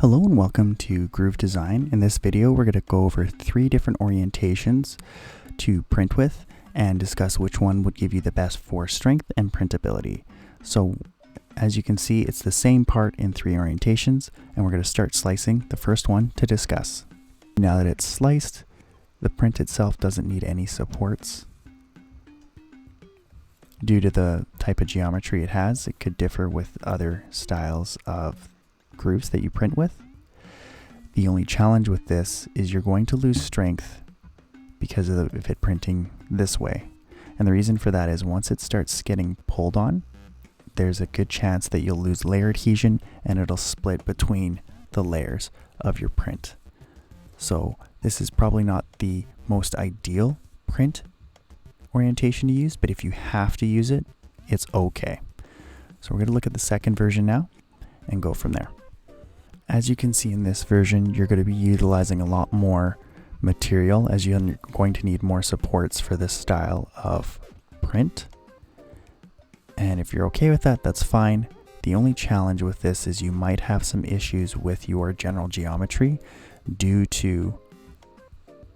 Hello and welcome to Groove Design. In this video, we're going to go over 3 different orientations to print with and discuss which one would give you the best for strength and printability. So as you can see, it's the same part in 3 orientations, and we're going to start slicing the first one to discuss. Now that it's sliced, the print itself doesn't need any supports. Due to the type of geometry it has, it could differ with other styles of grooves that you print with. The only challenge with this is you're going to lose strength because of it printing this way. And the reason for that is once it starts getting pulled on, there's a good chance that you'll lose layer adhesion and it'll split between the layers of your print. So this is probably not the most ideal print orientation to use, but if you have to use it, it's okay. So we're going to look at the second version now and go from there. As you can see in this version, you're going to be utilizing a lot more material as you're going to need more supports for this style of print. And if you're okay with that, that's fine. The only challenge with this is you might have some issues with your general geometry due to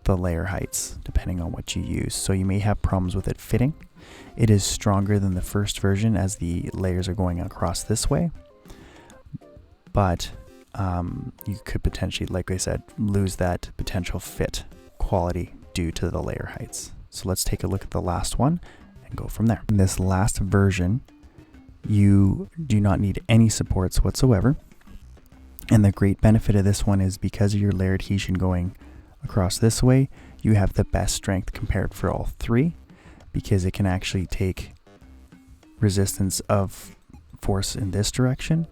the layer heights, depending on what you use. So you may have problems with it fitting. It is stronger than the first version as the layers are going across this way. But you could potentially, like I said, lose that potential fit quality due to the layer heights. So let's take a look at the last one and go from there. In this last version, you do not need any supports whatsoever. And the great benefit of this one is because of your layer adhesion going across this way, you have the best strength compared for all 3 because it can actually take resistance of force in this direction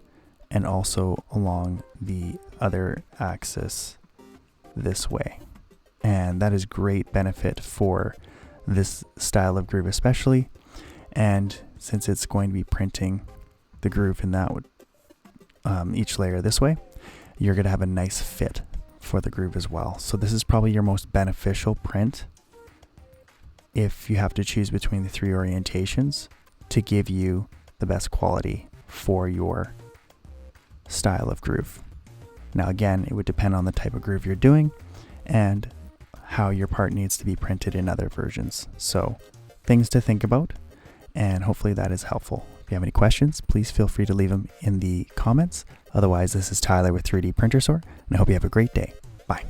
and also along the other axis this way. And that is great benefit for this style of groove especially. And since it's going to be printing the groove in that each layer this way, you're going to have a nice fit for the groove as well. So this is probably your most beneficial print if you have to choose between the 3 orientations to give you the best quality for your style of groove. Now again, it would depend on the type of groove you're doing and how your part needs to be printed in other versions. So things to think about, and hopefully that is helpful. If you have any questions, please feel free to leave them in the comments. Otherwise, this is Tyler with 3D Printer Store, and I hope you have a great day. Bye.